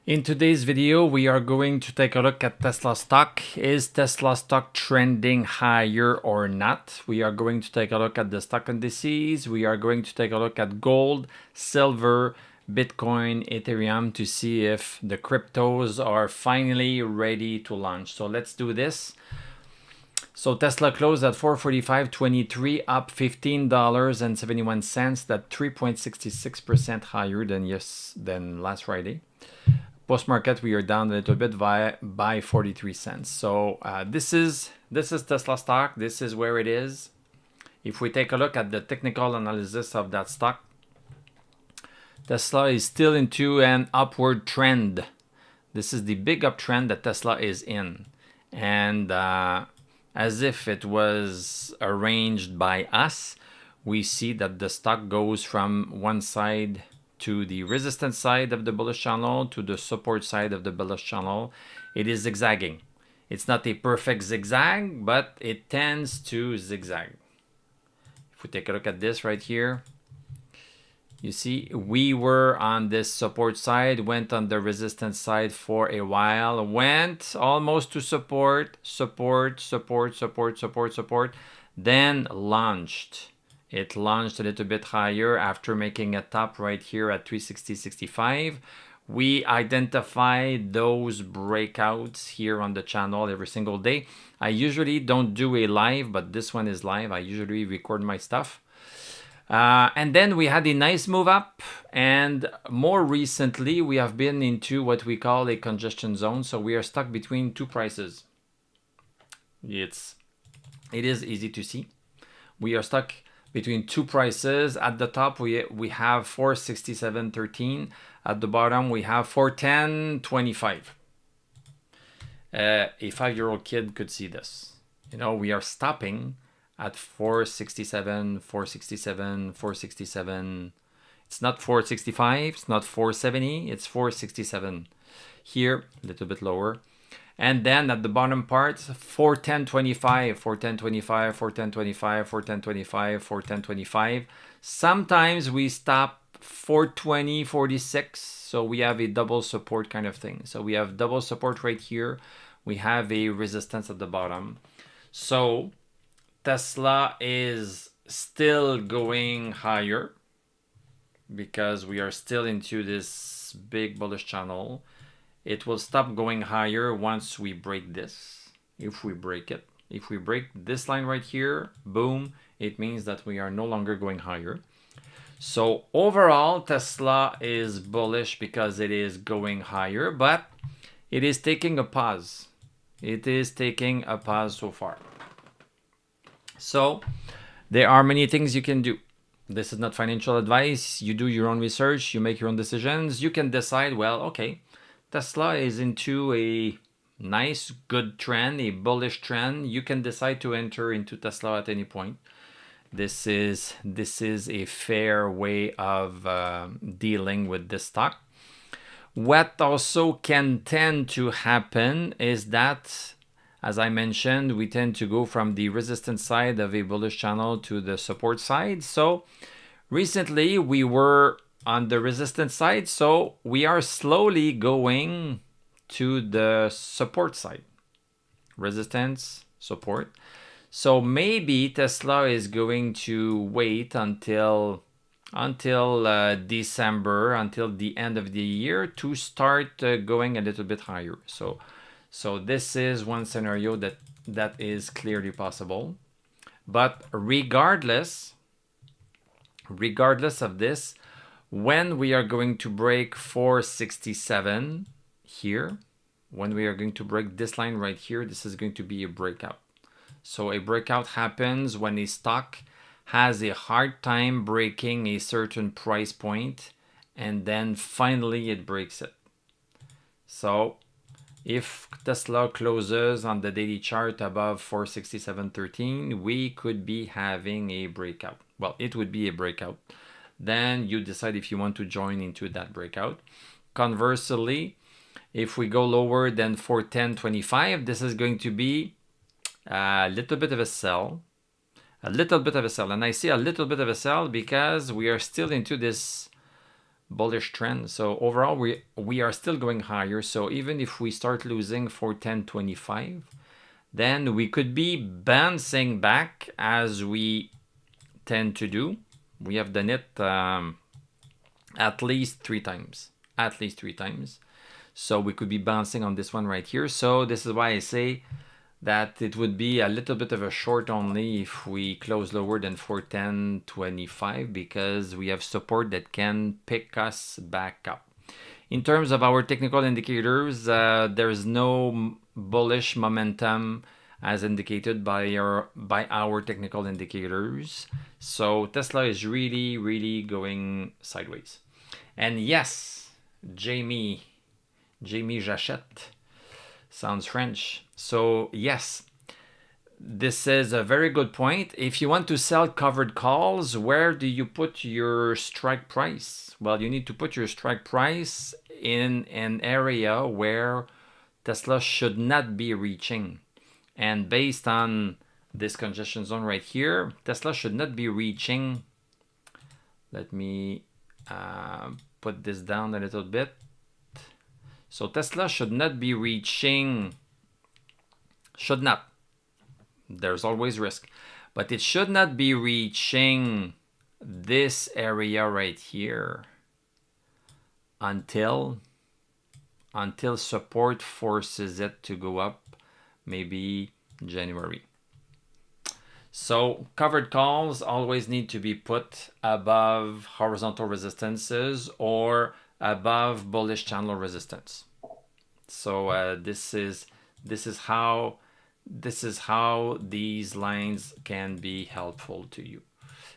In today's video, we are going to take a look at Tesla stock. Is Tesla stock trending higher or not? We are going to take a look at the stock indices. We are going to take a look at gold, silver, Bitcoin, Ethereum to see if the cryptos are finally ready to launch. So let's do this. So Tesla closed at 445.23, up $15.71. That's 3.66% higher than last Friday. Post market, we are down a little bit by 43 cents. So this is Tesla stock. This is where it is. If we take a look at the technical analysis of that stock, Tesla is still into an upward trend. This is the big uptrend that Tesla is in. And as if it was arranged by us, we see that the stock goes from one side to the resistance side of the bullish channel to the support side of the bullish channel. It is zigzagging. It's not a perfect zigzag, but it tends to zigzag. If we take a look at this right here, you see we were on this support side, went on the resistance side for a while, went almost to support, then launched. It launched a little bit higher after making a top right here at 360.65. We identify those breakouts here on the channel every single day. I usually don't do a live, but this one is live. I usually record my stuff. And then we had a nice move up. And more recently, we have been into what we call a congestion zone. So we are stuck between two prices. It is easy to see. We are stuck between two prices. At the top, we have 467.13. At the bottom, we have 410.25. A 5-year-old kid could see this. You know, we are stopping at 467, 467, 467. It's not 465, it's not 470, it's 467. Here, a little bit lower. And then at the bottom part, 410.25, 410.25, 410.25, 410.25, 410.25. Sometimes we stop 420.46. So we have a double support kind of thing. So we have double support right here. We have a resistance at the bottom. So Tesla is still going higher because we are still into this big bullish channel. It will stop going higher once we break this. If we break it, if we break this line right here, boom, it means that we are no longer going higher. So overall, Tesla is bullish because it is going higher, but it is taking a pause. It is taking a pause so far. So there are many things you can do. This is not financial advice. You do your own research, you make your own decisions. You can decide, well, okay, Tesla is into a nice, good trend, a bullish trend. You can decide to enter into Tesla at any point. This is a fair way of dealing with this stock. What also can tend to happen is that, as I mentioned, we tend to go from the resistance side of a bullish channel to the support side. So recently we were on the resistance side, so we are slowly going to the support side. Resistance, support. So maybe Tesla is going to wait until December, until the end of the year to start going a little bit higher. So this is one scenario that is clearly possible. But regardless of this, when we are going to break 467 here, when we are going to break this line right here, this is going to be a breakout. So a breakout happens when a stock has a hard time breaking a certain price point, and then finally it breaks it. So if Tesla closes on the daily chart above 467.13, we could be having a breakout. Well, it would be a breakout. Then you decide if you want to join into that breakout. Conversely, if we go lower than 410.25, this is going to be a little bit of a sell. And I say a little bit of a sell because we are still into this bullish trend. So overall, we are still going higher. So even if we start losing 410.25, then we could be bouncing back as we tend to do. We have done it at least 3 times. At least 3 times. So we could be bouncing on this one right here. So this is why I say that it would be a little bit of a short only if we close lower than 410.25, because we have support that can pick us back up. In terms of our technical indicators, there's no bullish momentum as indicated by our technical indicators. So Tesla is really going sideways. And yes, Jamie Jachette, sounds French. So yes, this is a very good point. If you want to sell covered calls, where do you put your strike price? Well, you need to put your strike price in an area where Tesla should not be reaching. And based on this congestion zone right here, Tesla should not be reaching. Let me put this down a little bit. So Tesla should not be reaching, should not. There's always risk. But it should not be reaching this area right here until support forces it to go up, maybe January. So covered calls always need to be put above horizontal resistances or above bullish channel resistance. So this is how these lines can be helpful to you,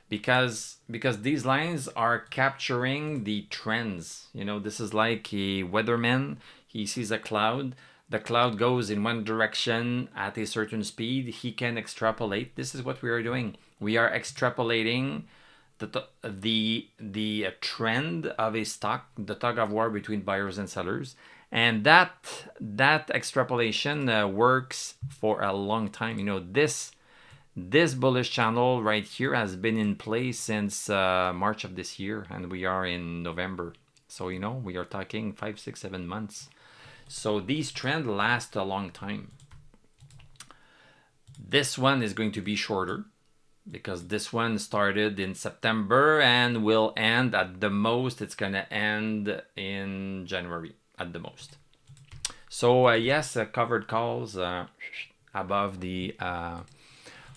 because these lines are capturing the trends. You know, this is like a weatherman. He sees a cloud. The cloud goes in one direction at a certain speed. He can extrapolate. This is what we are doing. We are extrapolating the trend of a stock, the tug of war between buyers and sellers, and that extrapolation works for a long time. You know, this bullish channel right here has been in place since March of this year, and we are in November. So you know, we are talking 5, 6, 7 months. So these trends last a long time. This one is going to be shorter, because this one started in September and will end at the most. It's going to end in January at the most. So yes, covered calls above the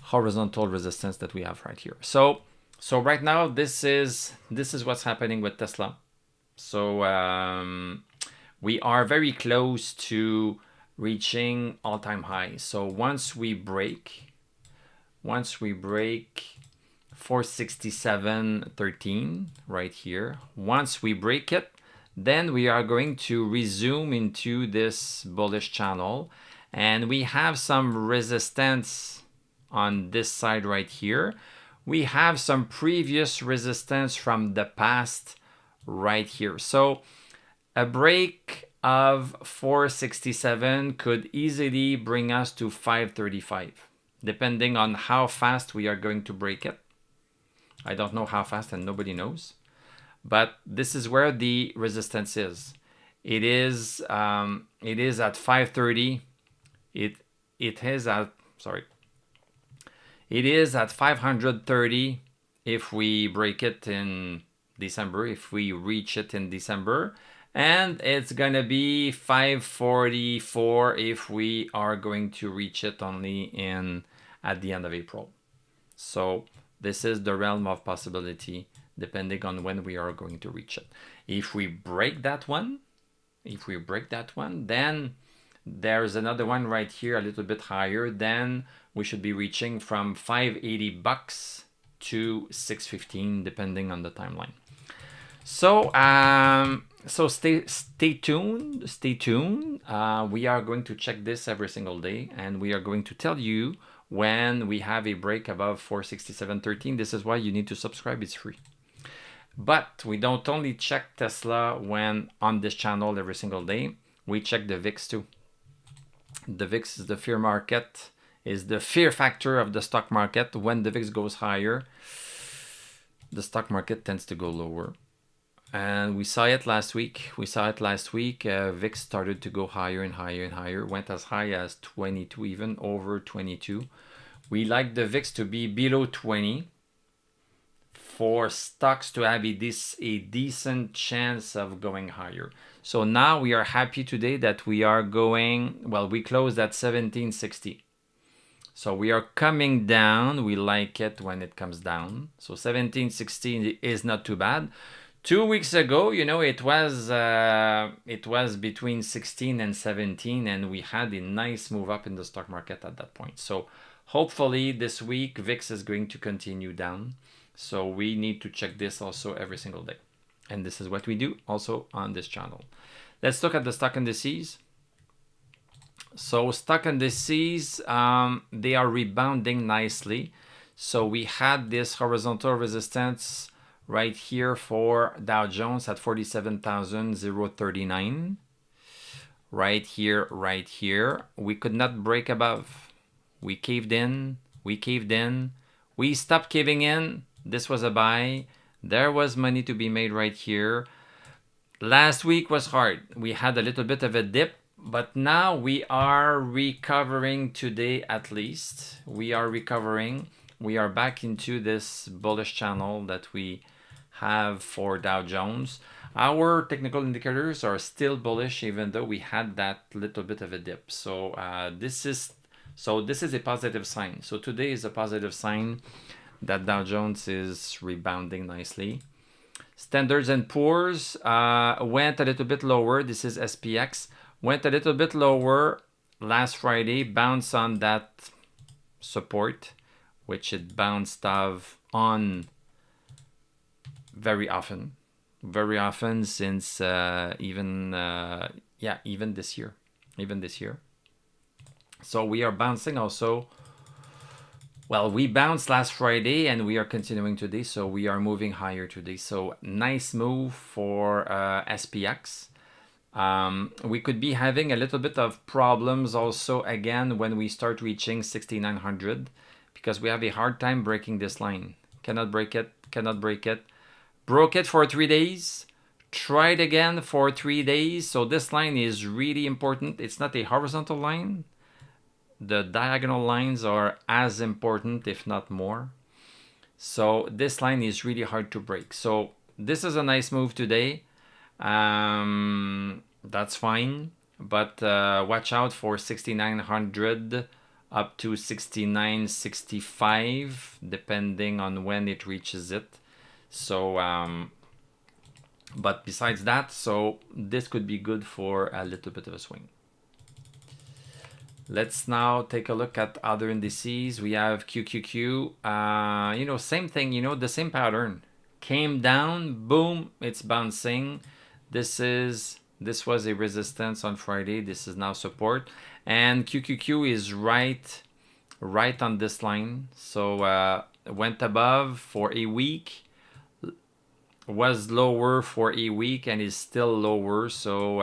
horizontal resistance that we have right here. So right now, this is what's happening with Tesla. So we are very close to reaching all-time highs. So once we break 467.13 right here, once we break it, then we are going to resume into this bullish channel, and we have some resistance on this side right here. We have some previous resistance from the past right here. So a break of 467 could easily bring us to 535, depending on how fast we are going to break it. I don't know how fast, and nobody knows. But this is where the resistance is. It is at 530. It is at 530 if we break it in December, if we reach it in December. And it's going to be 544 if we are going to reach it only at the end of April. So this is the realm of possibility, depending on when we are going to reach it. If we break that one, then there's another one right here a little bit higher. Then we should be reaching from $580 to $615, depending on the timeline. So stay tuned. We are going to check this every single day, and we are going to tell you when we have a break above 467.13. This is why you need to subscribe. It's free. But we don't only check Tesla when on this channel every single day. We check the VIX too. The VIX is the fear market, is the fear factor of the stock market. When the VIX goes higher, the stock market tends to go lower. And we saw it last week. VIX started to go higher and higher and higher. Went as high as 22, even over 22. We like the VIX to be below 20 for stocks to have a decent chance of going higher. So now we are happy today that we are going, well, we closed at 1760. So we are coming down. We like it when it comes down. So 1760 is not too bad. 2 weeks ago, you know, it was between 16 and 17, and we had a nice move up in the stock market at that point. So hopefully this week VIX is going to continue down. So we need to check this also every single day. And this is what we do also on this channel. Let's look at the stock indices. So stock indices, they are rebounding nicely. So we had this horizontal resistance right here for Dow Jones at 47,039. Right here. We could not break above. We caved in. We stopped caving in. This was a buy. There was money to be made right here. Last week was hard. We had a little bit of a dip, but now we are recovering today at least. We are recovering. We are back into this bullish channel that we have for Dow Jones. Our technical indicators are still bullish even though we had that little bit of a dip. So this is a positive sign. So today is a positive sign that Dow Jones is rebounding nicely. Standards and Poor's went a little bit lower. This is SPX. Went a little bit lower last Friday. Bounced on that support, which it bounced off on very often since even this year. So we are bouncing also. Well, we bounced last Friday and we are continuing today. So we are moving higher today. So nice move for SPX. We could be having a little bit of problems also again when we start reaching 6,900 because we have a hard time breaking this line. Cannot break it. Broke it for 3 days. Tried again for 3 days. So this line is really important. It's not a horizontal line. The diagonal lines are as important, if not more. So this line is really hard to break. So this is a nice move today. That's fine. But watch out for 6,900 up to 6,965, depending on when it reaches it. So, but besides that, so this could be good for a little bit of a swing. Let's now take a look at other indices. We have QQQ. Same thing, the same pattern. Came down, boom, it's bouncing. This was a resistance on Friday. This is now support. And QQQ is right on this line. So went above for a week. Was lower for a week and is still lower. So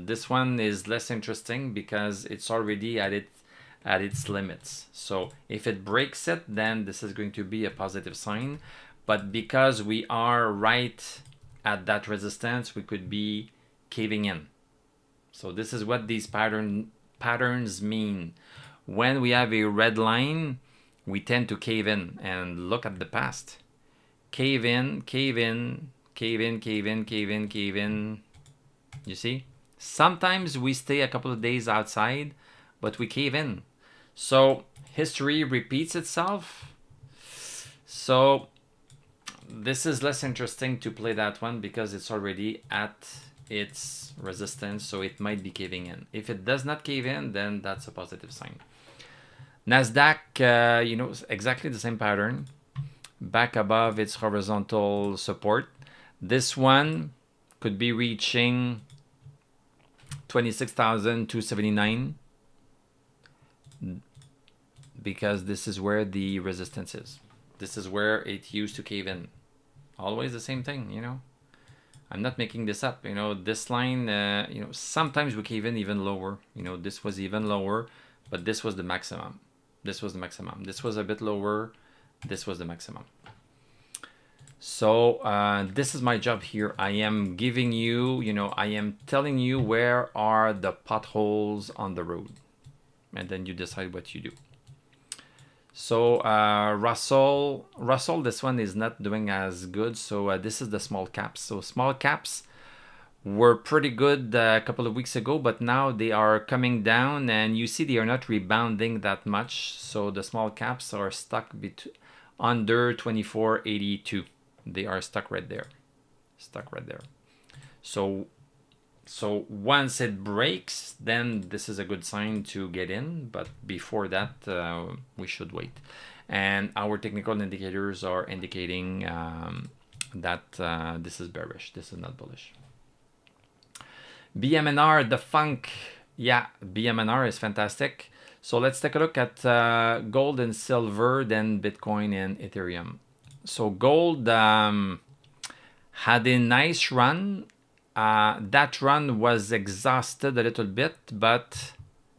this one is less interesting because it's already at its limits. So if it breaks it, then this is going to be a positive sign. But because we are right at that resistance, we could be caving in. So this is what these patterns mean. When we have a red line, we tend to cave in. And look at the past. Cave in. You see? Sometimes we stay a couple of days outside, but we cave in. So history repeats itself. So this is less interesting to play that one because it's already at its resistance, so it might be caving in. If it does not cave in, then that's a positive sign. Nasdaq, exactly the same pattern. Back above its horizontal support. This one could be reaching 26,279 because this is where the resistance is. This is where it used to cave in. Always the same thing, I'm not making this up. This line, sometimes we cave in even lower. This was even lower, but this was the maximum. This was a bit lower. This was the maximum. So this is my job here. I am giving you, I am telling you where are the potholes on the road, and then you decide what you do. So Russell, this one is not doing as good. So this is the small caps. So small caps were pretty good a couple of weeks ago, but now they are coming down, and you see they are not rebounding that much. So the small caps are stuck under 24.82. They are stuck right there. So once it breaks, then this is a good sign to get in. But before that, we should wait. And our technical indicators are indicating that this is bearish. This is not bullish. BMNR, the funk. Yeah, BMNR is fantastic. So let's take a look at gold and silver, then Bitcoin and Ethereum. So gold had a nice run. That run was exhausted a little bit,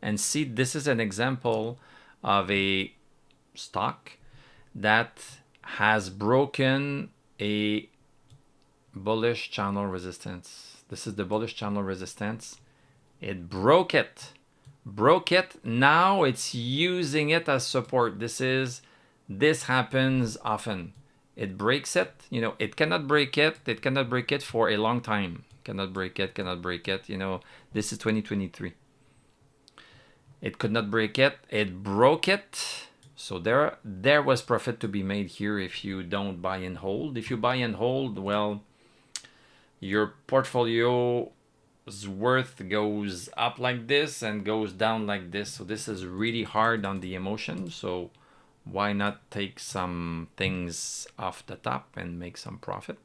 and see, this is an example of a stock that has broken a bullish channel resistance. This is the bullish channel resistance. It broke it. Now it's using it as support. This happens often. It breaks it. It cannot break it. It cannot break it for a long time. Cannot break it. This is 2023. It could not break it. It broke it. So there was profit to be made here if you don't buy and hold. If you buy and hold, well, your portfolio's worth goes up like this and goes down like this. So this is really hard on the emotion. So why not take some things off the top and make some profit?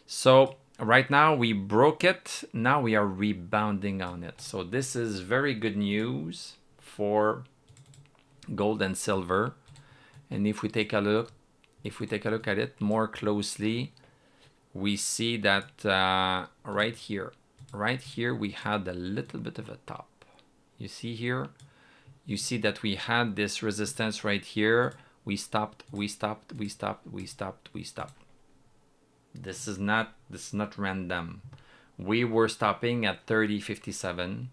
So right now we broke it. Now we are rebounding on it. So this is very good news for gold and silver. And if we take a look at it more closely, we see that right here we had a little bit of a top. You see here, you see that we had this resistance right here. We stopped. This is not random. We were stopping at 30.57,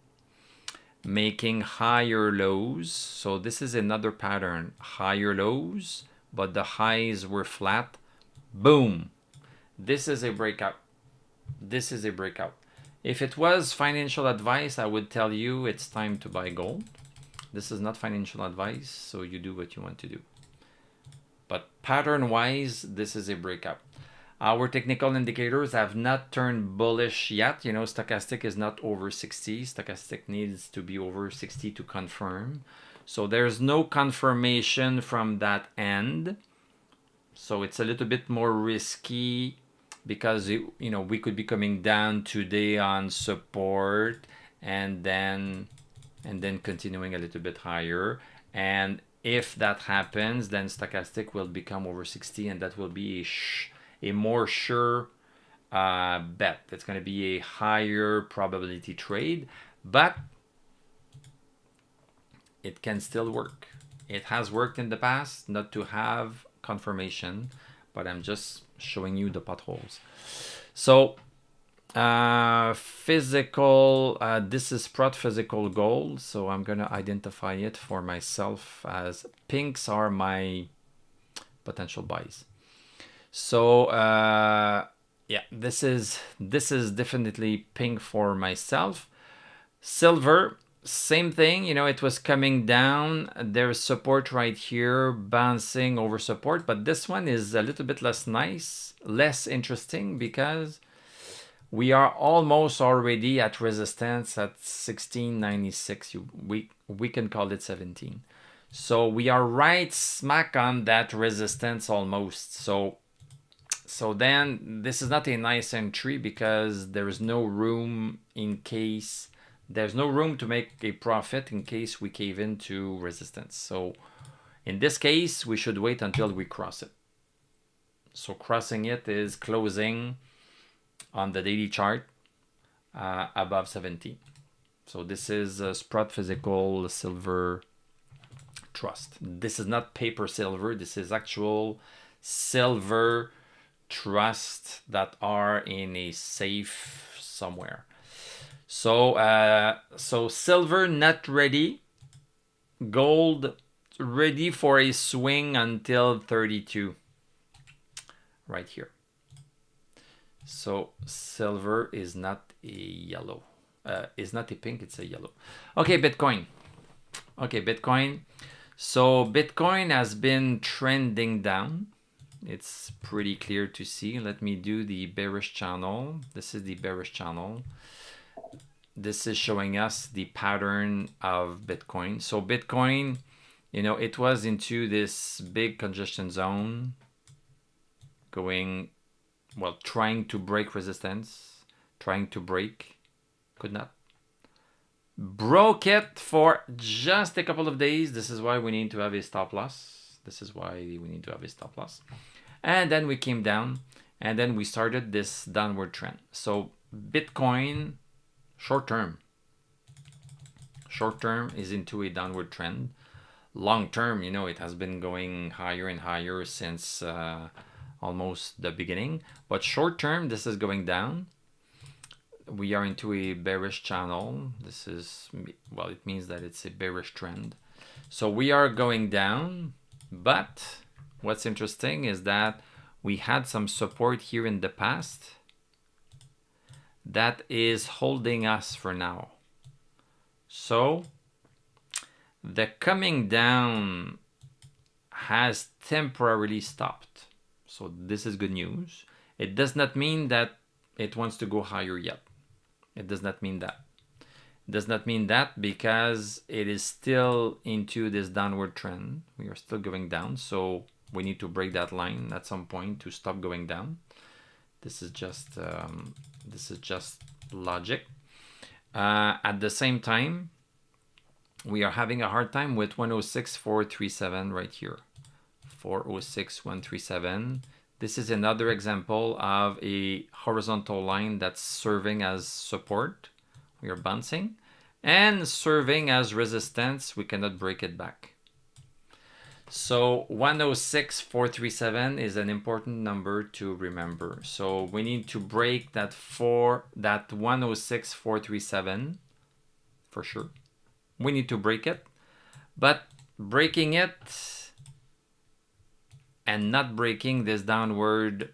making higher lows. So this is another pattern. Higher lows, but the highs were flat. Boom. This is a breakout. If it was financial advice, I would tell you it's time to buy gold. This is not financial advice, so you do what you want to do. But pattern-wise, this is a breakout. Our technical indicators have not turned bullish yet. Stochastic is not over 60. Stochastic needs to be over 60 to confirm. So there's no confirmation from that end. So it's a little bit more risky because we could be coming down today on support and then continuing a little bit higher. And if that happens, then stochastic will become over 60, and that will be a more sure bet. It's going to be a higher probability trade, but it can still work. It has worked in the past, not to have confirmation, but I'm just showing you the potholes. So physical, this is Sprott physical gold, so I'm going to identify it for myself as pinks are my potential buys. So yeah, this is definitely pink for myself. Silver, same thing, it was coming down. There's support right here, bouncing over support, but this one is a little bit less nice, less interesting, because we are almost already at resistance at 1696. We can call it 17. So we are right smack on that resistance almost. So then this is not a nice entry because there's no room there's no room to make a profit in case we cave into resistance. So in this case, we should wait until we cross it. So crossing it is closing on the daily chart above 17. So this is Sprott Physical Silver Trust. This is not paper silver. This is actual silver trust that are in a safe somewhere. So so silver not ready, gold ready for a swing until 32 right here. So silver is not a yellow, is not a pink, it's a yellow. Okay, Bitcoin. Okay, Bitcoin. So Bitcoin has been trending down. It's pretty clear to see. Let me do the bearish channel. This is the bearish channel. This is showing us the pattern of Bitcoin. So Bitcoin, you know, it was into this big congestion zone, going, well, trying to break resistance, trying to break, could not. Broke it for just a couple of days. This is why we need to have a stop loss. This is why we need to have a stop loss. And then we came down, and then we started this downward trend. So Bitcoin, short term is into a downward trend. Long term, you know, it has been going higher and higher since almost the beginning. But short term, this is going down. We are into a bearish channel. This is, well, it means that it's a bearish trend. So we are going down, but what's interesting is that we had some support here in the past that is holding us for now. So the coming down has temporarily stopped. So this is good news. It does not mean that it wants to go higher yet. It does not mean that. It does not mean that because it is still into this downward trend. We are still going down. So we need to break that line at some point to stop going down. This is just logic. At the same time, we are having a hard time with 106.437 right here. 406.137. This is another example of a horizontal line that's serving as support. We are bouncing. And serving as resistance. We cannot break it back. So 106.437 is an important number to remember. So we need to break that 106.437 for sure. We need to break it. But breaking it and not breaking this downward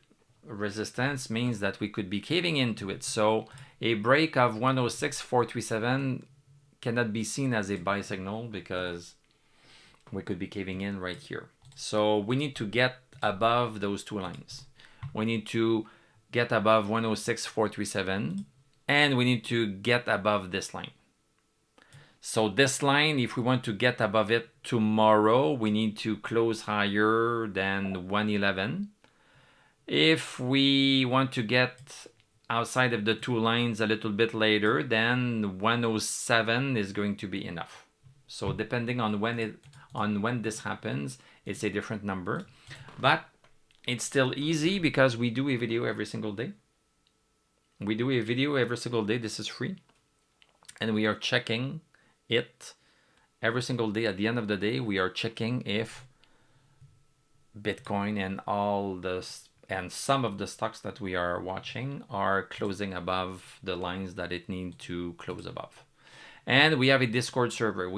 resistance means that we could be caving into it. So a break of 106.437 cannot be seen as a buy signal because we could be caving in right here. So we need to get above those two lines. We need to get above 106.437 and we need to get above this line. So this line, if we want to get above it tomorrow, we need to close higher than 111. If we want to get outside of the two lines a little bit later, then 107 is going to be enough. So depending on when this happens, it's a different number. But it's still easy because we do a video every single day. We do a video every single day. This is free. And we are checking it every single day. At the end of the day, we are checking if Bitcoin and some of the stocks that we are watching are closing above the lines that it needs to close above. And we have a Discord server.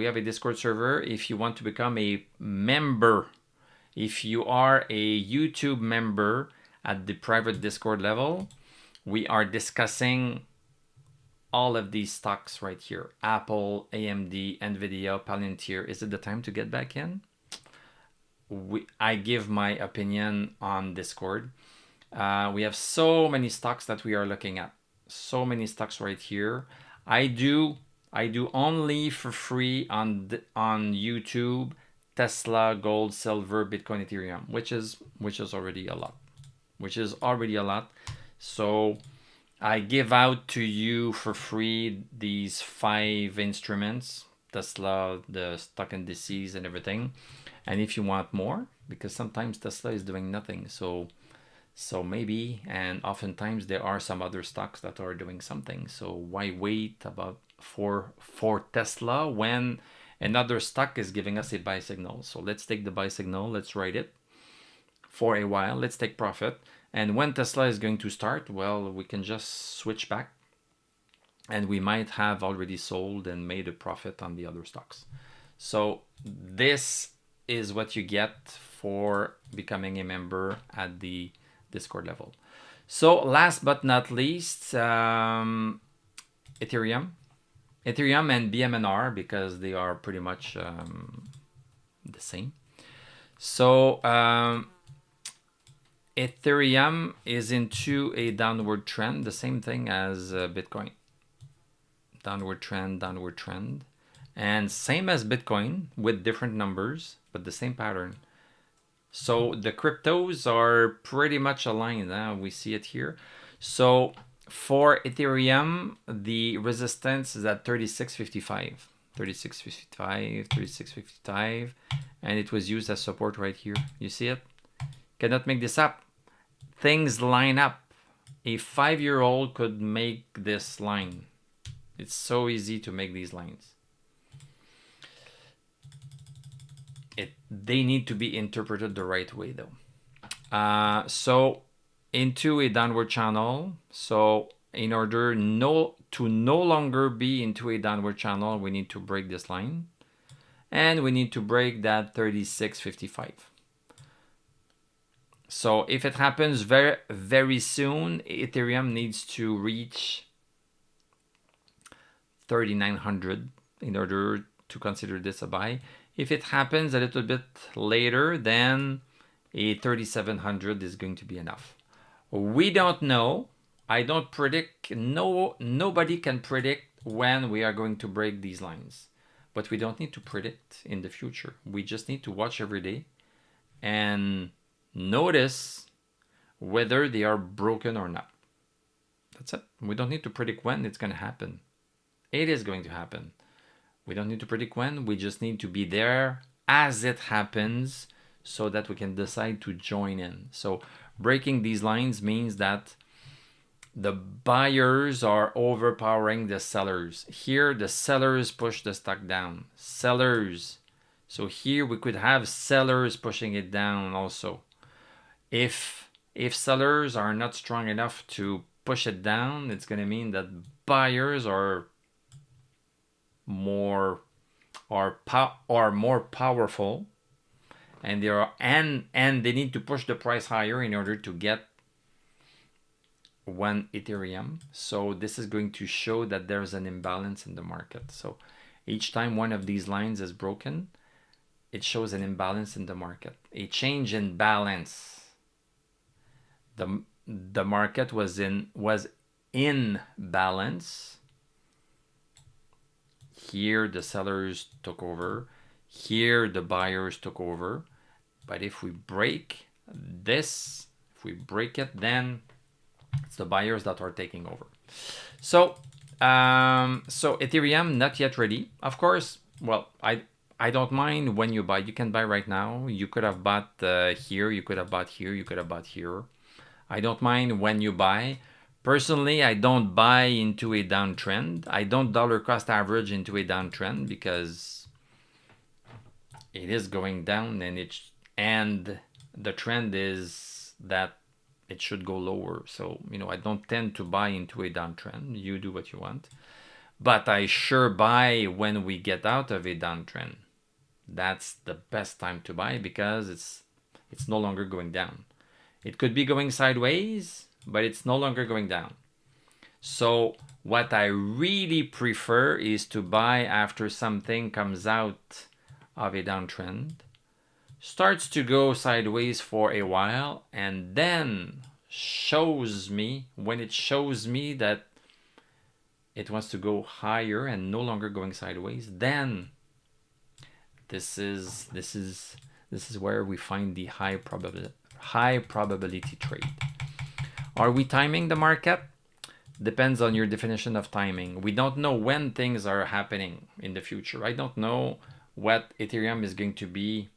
If you want to become a member, if you are a YouTube member at the private Discord level, we are discussing all of these stocks right here. Apple, AMD, Nvidia, Palantir. Is it the time to get back in? I give my opinion on Discord. We have so many stocks that we are looking at. So many stocks right here. I do only for free on YouTube Tesla, gold, silver, Bitcoin, Ethereum, which is already a lot. So I give out to you for free these 5 instruments, Tesla, the stock indices and everything. And if you want more, because sometimes Tesla is doing nothing, so maybe, and oftentimes there are some other stocks that are doing something. So why wait about for Tesla when another stock is giving us a buy signal? So let's take the buy signal, let's ride it for a while, let's take profit, And when Tesla is going to start, well, we can just switch back and we might have already sold and made a profit on the other stocks. So this is what you get for becoming a member at the Discord level. So last but not least, Ethereum and BMNR, because they are pretty much the same. So Ethereum is into a downward trend, the same thing as Bitcoin. Downward trend. And same as Bitcoin with different numbers, but the same pattern. So the cryptos are pretty much aligned. We see it here. So for Ethereum, the resistance is at 36.55. 36.55, 36.55. And it was used as support right here. You see it? Cannot make this up. Things line up. A 5-year-old could make this line. It's so easy to make these lines. They need to be interpreted the right way though. So into a downward channel. So in order to no longer be into a downward channel, we need to break this line. And we need to break that 36.55. So if it happens very, very soon, Ethereum needs to reach 3,900 in order to consider this a buy. If it happens a little bit later, then a 3,700 is going to be enough. We don't know. I don't predict. Nobody can predict when we are going to break these lines. But we don't need to predict in the future. We just need to watch every day and notice whether they are broken or not. That's it. We don't need to predict when it's going to happen. It is going to happen. We don't need to predict when. We just need to be there as it happens so that we can decide to join in. So breaking these lines means that the buyers are overpowering the sellers. Here, the sellers push the stock down. Sellers. So here we could have sellers pushing it down also. If sellers are not strong enough to push it down, it's going to mean that buyers are more powerful, and they need to push the price higher in order to get one Ethereum. So this is going to show that there's an imbalance in the market. So each time one of these lines is broken, it shows an imbalance in the market, a change in balance. The market was in balance. Here the sellers took over. Here the buyers took over. But if we break this, if we break it, then it's the buyers that are taking over. So Ethereum not yet ready. Of course, well, I don't mind when you buy. You can buy right now. You could have bought here. You could have bought here. You could have bought here. I don't mind when you buy. Personally, I don't buy into a downtrend. I don't dollar cost average into a downtrend because it is going down, and the trend is that it should go lower. So, I don't tend to buy into a downtrend. You do what you want. But I sure buy when we get out of a downtrend. That's the best time to buy because it's no longer going down. It could be going sideways, but it's no longer going down. So what I really prefer is to buy after something comes out of a downtrend, starts to go sideways for a while, and then when it shows me that it wants to go higher and no longer going sideways, then this is where we find the high probability trade. Are we timing the market? Depends on your definition of timing. We don't know when things are happening in the future. I don't know what Ethereum is going to be,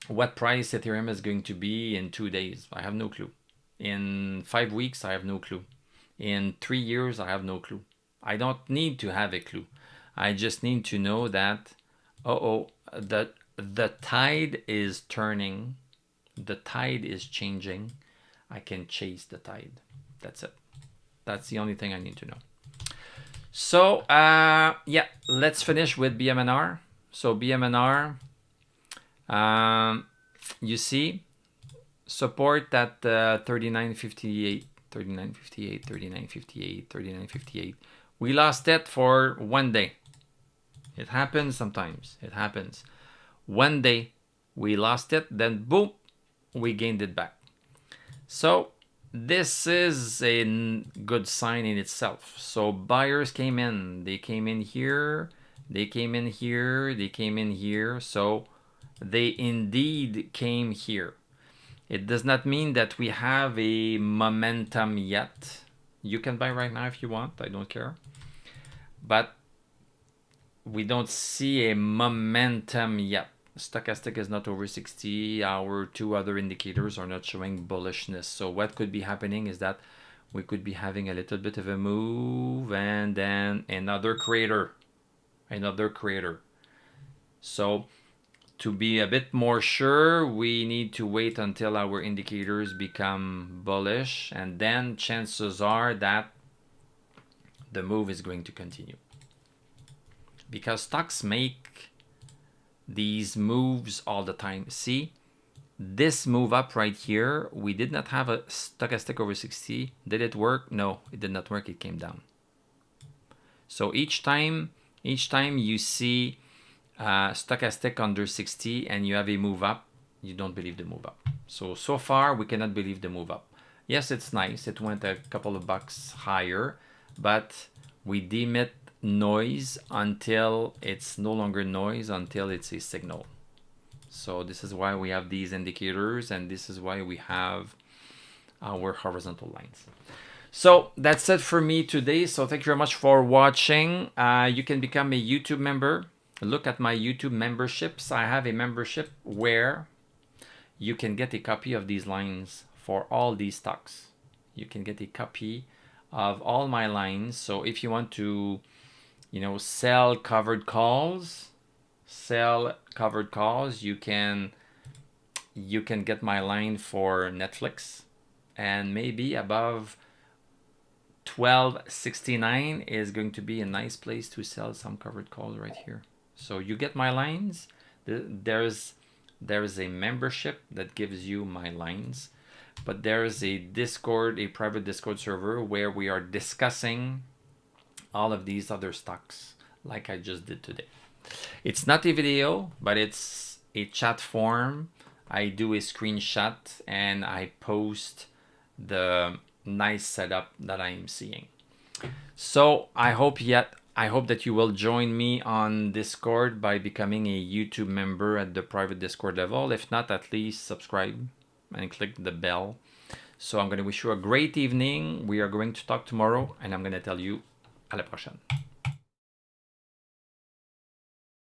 what price Ethereum is going to be in 2 days. I have no clue. In 5 weeks, I have no clue. In 3 years, I have no clue. I don't need to have a clue. I just need to know that, the tide is turning, the tide is changing. I can chase the tide. That's it. That's the only thing I need to know. So yeah, let's finish with BMNR. So BMNR, you see support at 39.58, 39.58, 39.58, 39.58. We lost it for 1 day. It happens sometimes. It happens. 1 day we lost it, then boom, we gained it back. So this is a good sign in itself. So buyers came in. They came in here. They came in here. They came in here. So they indeed came here. It does not mean that we have a momentum yet. You can buy right now if you want. I don't care. But we don't see a momentum yet. Stochastic is not over 60. Our two other indicators are not showing bullishness. So what could be happening is that we could be having a little bit of a move and then another crater. Another crater. So to be a bit more sure, we need to wait until our indicators become bullish, and then chances are that the move is going to continue. Because stocks make these moves all the time. See, this move up right here, we did not have a stochastic over 60. Did it work? No, it did not work. It came down. So each time you see stochastic under 60 and you have a move up, you don't believe the move up. So far we cannot believe the move up. Yes, it's nice. It went a couple of bucks higher, but we deem it noise until it's no longer noise, until it's a signal. So this is why we have these indicators, and this is why we have our horizontal lines. So that's it for me today. So thank you very much for watching. You can become a YouTube member. Look at my YouTube memberships. I have a membership where you can get a copy of these lines for all these stocks. You can get a copy of all my lines. So if you want to, sell covered calls, you can get my line for Netflix, and maybe above 12.69 is going to be a nice place to sell some covered calls right here. So you get my lines. There's a membership that gives you my lines, but there's a Discord, a private Discord server where we are discussing all of these other stocks like I just did today. It's not a video, but it's a chat form. I do a screenshot and I post the nice setup that I am seeing. So I hope that you will join me on Discord by becoming a YouTube member at the private Discord level. If not, at least subscribe and click the bell. So I'm going to wish you a great evening. We are going to talk tomorrow, and I'm going to tell you à la prochaine.